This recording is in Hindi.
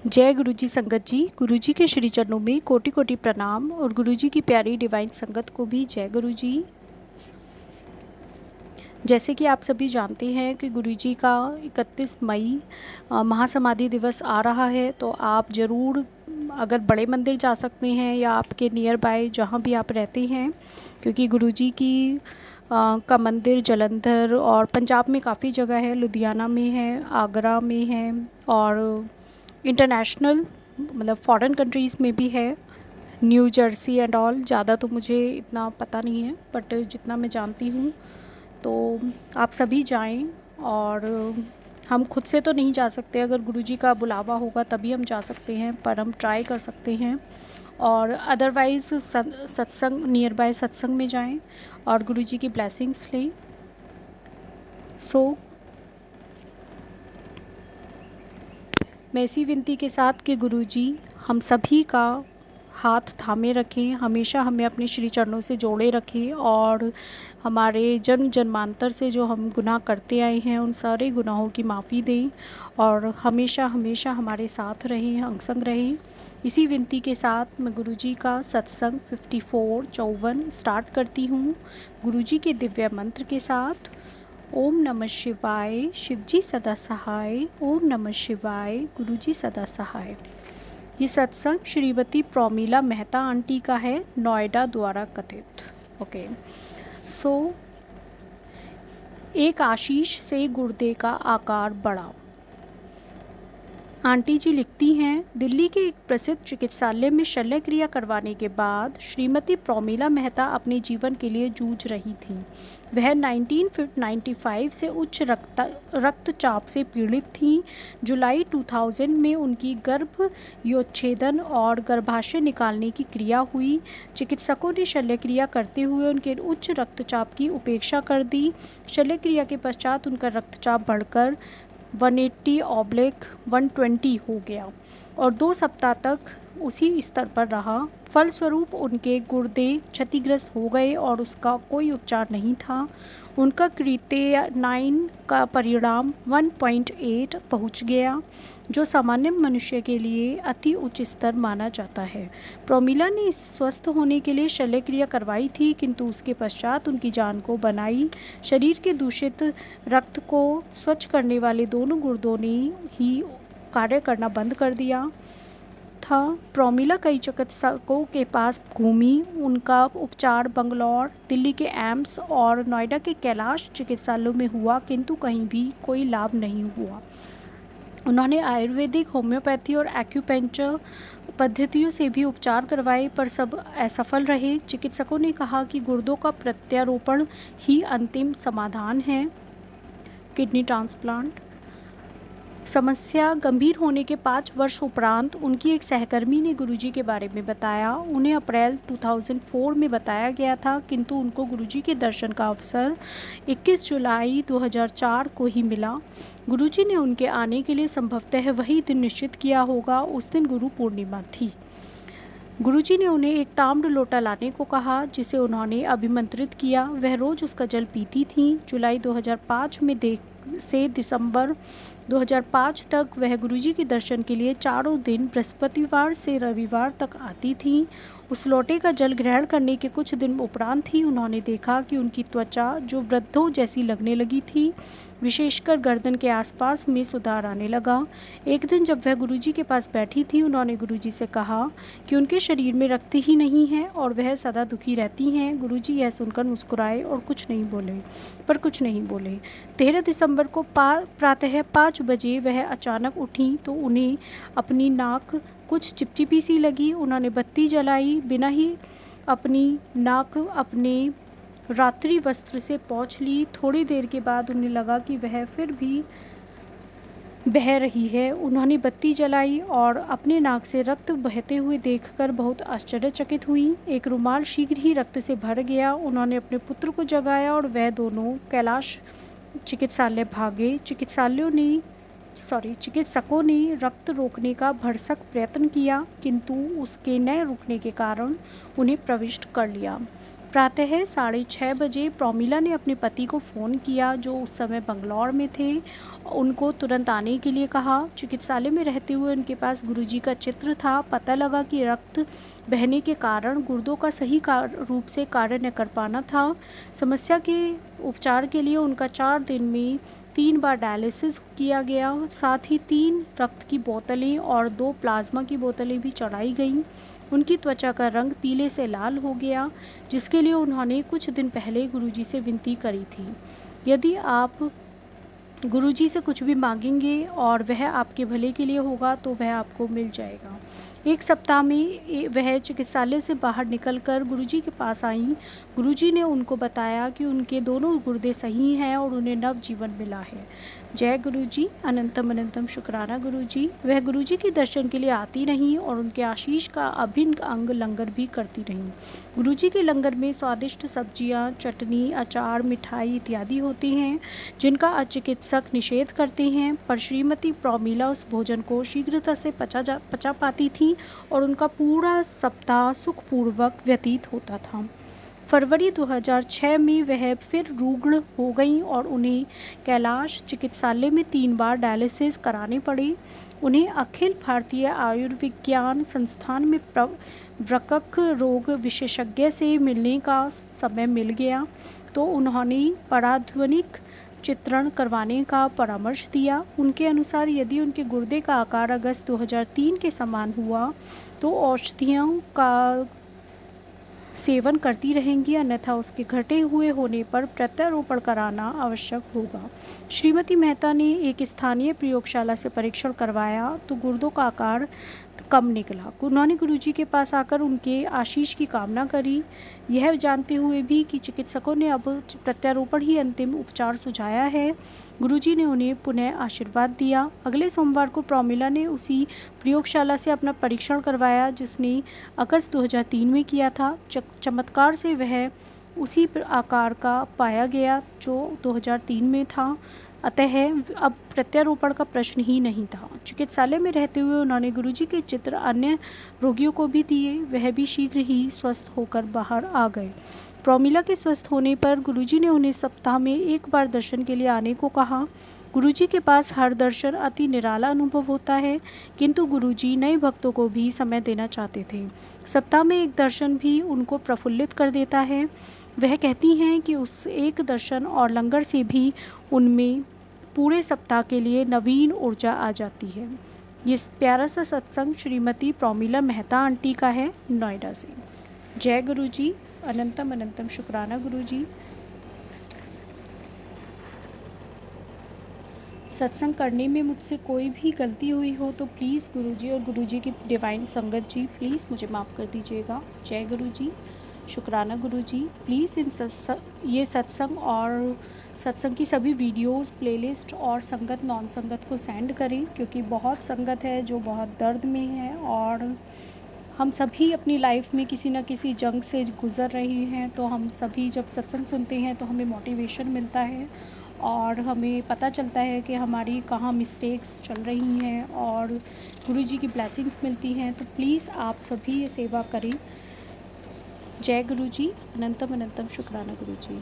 जय गुरु जी संगत जी। गुरु जी के श्री चरणों में कोटि कोटि प्रणाम और गुरु जी की प्यारी डिवाइन संगत को भी जय गुरु जी। जैसे कि आप सभी जानते हैं कि गुरु जी का 31 मई महासमाधि दिवस आ रहा है, तो आप ज़रूर अगर बड़े मंदिर जा सकते हैं या आपके नियर बाय जहाँ भी आप रहते हैं, क्योंकि गुरु जी की का मंदिर जलंधर और पंजाब में काफ़ी जगह है, लुधियाना में है, आगरा में है और इंटरनेशनल मतलब फॉरेन कंट्रीज़ में भी है, न्यू जर्सी एंड ऑल। ज़्यादा तो मुझे इतना पता नहीं है, बट जितना मैं जानती हूँ तो आप सभी जाएं। और हम खुद से तो नहीं जा सकते, अगर गुरुजी का बुलावा होगा तभी हम जा सकते हैं, पर हम ट्राई कर सकते हैं। और अदरवाइज़ सत्संग नियर बाय सत्संग में जाएं और गुरुजी की ब्लेसिंग्स लें। मैं इसी विनती के साथ कि गुरुजी हम सभी का हाथ थामे रखें, हमेशा हमें अपने श्री चरणों से जोड़े रखें और हमारे जन्म जन्मांतर से जो हम गुनाह करते आए हैं उन सारे गुनाहों की माफ़ी दें और हमेशा हमेशा हमारे साथ रहें, अंग संग रहें। इसी विनती के साथ मैं गुरुजी का सत्संग 54 स्टार्ट करती हूँ गुरुजी के दिव्य मंत्र के साथ। ओम नमः शिवाय, शिवजी सदा सहाय। ओम नमः शिवाय, गुरुजी सदा सहाय। ये सत्संग श्रीमती प्रोमिला मेहता आंटी का है, नोएडा द्वारा कथित। ओके सो एक आशीष से गुर्दे का आकार बढ़ा। आंटी जी लिखती हैं, दिल्ली के एक प्रसिद्ध चिकित्सालय में शल्य क्रिया करवाने के बाद श्रीमती प्रोमिला मेहता अपने जीवन के लिए जूझ रही थीं। वह 1995 से उच्च रक्तचाप से पीड़ित थीं। जुलाई 2000 में उनकी गर्भयोच्छेदन और गर्भाशय निकालने की क्रिया हुई। चिकित्सकों ने शल्य क्रिया करते हुए उनके उच्च रक्तचाप की उपेक्षा कर दी। शल्य क्रिया के पश्चात उनका रक्तचाप बढ़कर 180/120 हो गया और 2 सप्ताह तक उसी स्तर पर रहा। फलस्वरूप उनके गुर्दे क्षतिग्रस्त हो गए और उसका कोई उपचार नहीं था। उनका क्रिएटिनिन का परिणाम 1.8 पहुंच गया, जो सामान्य मनुष्य के लिए अति उच्च स्तर माना जाता है। प्रोमिला ने स्वस्थ होने के लिए शल्य क्रिया करवाई थी, किंतु उसके पश्चात उनकी जान को बनाई। शरीर के दूषित रक्त को स्वच्छ करने वाले दोनों गुर्दों ने ही कार्य करना बंद कर दिया था। प्रोमिला कई चिकित्सकों के पास घूमी। उनका उपचार बंगलौर, दिल्ली के एम्स और नोएडा के कैलाश चिकित्सालयों में हुआ, किंतु कहीं भी कोई लाभ नहीं हुआ। उन्होंने आयुर्वेदिक, होम्योपैथी और एक्यूपंक्चर पद्धतियों से भी उपचार करवाए, पर सब असफल रहे। चिकित्सकों ने कहा कि गुर्दों का प्रत्यारोपण ही अंतिम समाधान है, किडनी ट्रांसप्लांट। समस्या गंभीर होने के 5 वर्ष उपरांत उनकी एक सहकर्मी ने गुरुजी के बारे में बताया। उन्हें अप्रैल 2004 में बताया गया था, किंतु उनको गुरुजी के दर्शन का अवसर 21 जुलाई 2004 को ही मिला। गुरुजी ने उनके आने के लिए संभवतः वही दिन निश्चित किया होगा। उस दिन गुरु पूर्णिमा थी। गुरुजी ने उन्हें एक ताम्र लोटा लाने को कहा, जिसे उन्होंने अभिमंत्रित किया। वह रोज उसका जल पीती थीं। जुलाई 2005 में से दिसंबर 2005 तक वह गुरुजी के दर्शन के लिए चारों दिन बृहस्पतिवार से रविवार तक आती थीं। उस लोटे का जल ग्रहण करने के कुछ दिन उपरांत ही उन्होंने देखा कि उनकी त्वचा, जो वृद्धों जैसी लगने लगी थी, विशेषकर गर्दन के आसपास में सुधार आने लगा। एक दिन जब वह गुरुजी के पास बैठी थी, उन्होंने गुरुजी से कहा कि उनके शरीर में रक्त ही नहीं है और वह सदा दुखी रहती हैं। गुरुजी यह सुनकर मुस्कुराए और कुछ नहीं बोले। 13 दिसंबर को प्रातः 5 बजे वह अचानक उठी तो उन्हें अपनी नाक कुछ चिपचिपी सी लगी। उन्होंने बत्ती जलाई, बिना ही अपनी नाक अपने रात्रि वस्त्र से पोंछ ली। थोड़ी देर के बाद उन्हें लगा कि वह फिर भी बह रही है। उन्होंने बत्ती जलाई और अपने नाक से रक्त बहते हुए देखकर बहुत आश्चर्यचकित हुई। एक रुमाल शीघ्र ही रक्त से भर गया। उन्होंने अपने पुत्र को जगाया और वह दोनों कैलाश चिकित्सालय भागे। चिकित्सकों ने रक्त रोकने का भरसक प्रयत्न किया, किंतु उसके न रुकने के कारण उन्हें प्रविष्ट कर लिया। प्रातः 6:30 बजे प्रोमिला ने अपने पति को फ़ोन किया, जो उस समय बंगलौर में थे। उनको तुरंत आने के लिए कहा। चिकित्सालय में रहते हुए उनके पास गुरुजी का चित्र था। पता लगा कि रक्त बहने के कारण गुर्दों का सही रूप से कार्य न कर पाना था। समस्या के उपचार के लिए उनका 4 दिन में 3 बार डायलिसिस किया गया। साथ ही 3 रक्त की बोतलें और 2 प्लाज्मा की बोतलें भी चढ़ाई गईं। उनकी त्वचा का रंग पीले से लाल हो गया, जिसके लिए उन्होंने कुछ दिन पहले गुरुजी से विनती करी थी। यदि आप गुरुजी से कुछ भी मांगेंगे और वह आपके भले के लिए होगा तो वह आपको मिल जाएगा। 1 सप्ताह में वह चिकित्सालय से बाहर निकलकर गुरुजी के पास आईं। गुरुजी ने उनको बताया कि उनके दोनों गुर्दे सही हैं और उन्हें नव जीवन मिला है। जय गुरुजी, अनंतम अनंतम शुक्राना गुरुजी। वह गुरुजी के दर्शन के लिए आती रहीं और उनके आशीष का अभिन्न अंग लंगर भी करती रहीं। गुरुजी के लंगर में स्वादिष्ट सब्जियां, चटनी, अचार, मिठाई इत्यादि होती हैं, जिनका चिकित्सक निषेध करते हैं, पर श्रीमती प्रोमिला उस भोजन को शीघ्रता से पचा पाती थी और उनका पूरा सप्ताह सुखपूर्वक व्यतीत होता था। फरवरी 2006 में वह फिर रुग्ण हो गईं और उन्हें कैलाश चिकित्सालय में 3 बार डायलिसिस कराने पड़े। उन्हें अखिल भारतीय आयुर्विज्ञान संस्थान में वृक्क रोग विशेषज्ञ से मिलने का समय मिल गया, तो उन्होंने पराध्वनिक चित्रण करवाने का परामर्श दिया। उनके अनुसार यदि उनके गुर्दे का आकार अगस्त 2003 के समान हुआ तो औषधियों का सेवन करती रहेंगी, अन्यथा उसके घटे हुए होने पर प्रत्यारोपण कराना आवश्यक होगा। श्रीमती मेहता ने एक स्थानीय प्रयोगशाला से परीक्षण करवाया तो गुर्दों का आकार कम निकला। उन्होंने गुरुजी के पास आकर उनके आशीष की कामना करी, यह जानते हुए भी कि चिकित्सकों ने अब प्रत्यारोपण ही अंतिम उपचार सुझाया है। गुरुजी ने उन्हें पुनः आशीर्वाद दिया। अगले सोमवार को प्रोमिला ने उसी प्रयोगशाला से अपना परीक्षण करवाया जिसने अगस्त 2003 में किया था। चमत्कार से वह उसी आकार का पाया गया जो 2003 में था, अतः अब प्रत्यारोपण का प्रश्न ही नहीं था। चिकित्सालय में रहते हुए उन्होंने गुरुजी के चित्र अन्य रोगियों को भी दिए, वह भी शीघ्र ही स्वस्थ होकर बाहर आ गए। प्रोमिला के स्वस्थ होने पर गुरुजी ने उन्हें सप्ताह में 1 बार दर्शन के लिए आने को कहा। गुरुजी के पास हर दर्शन अति निराला अनुभव होता है, किंतु गुरुजी नए भक्तों को भी समय देना चाहते थे। सप्ताह में 1 दर्शन भी उनको प्रफुल्लित कर देता है। वह कहती हैं कि उस एक दर्शन और लंगर से भी उनमें पूरे सप्ताह के लिए नवीन ऊर्जा आ जाती है। ये प्यारा सा सत्संग श्रीमती प्रोमिला मेहता आंटी का है, नोएडा से। जय गुरुजी, अनंतम अनंतम शुक्राना गुरुजी। सत्संग करने में मुझसे कोई भी गलती हुई हो तो प्लीज़ गुरुजी और गुरुजी की डिवाइन संगत जी प्लीज़ मुझे माफ़ कर दीजिएगा। जय गुरुजी, शुक्राना गुरुजी। प्लीज़ ये सत्संग और सत्संग की सभी वीडियोस, प्लेलिस्ट और संगत नॉन संगत को सेंड करें, क्योंकि बहुत संगत है जो बहुत दर्द में है और हम सभी अपनी लाइफ में किसी न किसी जंग से गुज़र रहे हैं। तो हम सभी जब सत्संग सुनते हैं तो हमें मोटिवेशन मिलता है और हमें पता चलता है कि हमारी कहाँ मिस्टेक्स चल रही हैं और गुरुजी की ब्लेसिंग्स मिलती हैं। तो प्लीज़ आप सभी ये सेवा करें। जय गुरुजी, अनंतम अनंतम शुक्राना गुरुजी।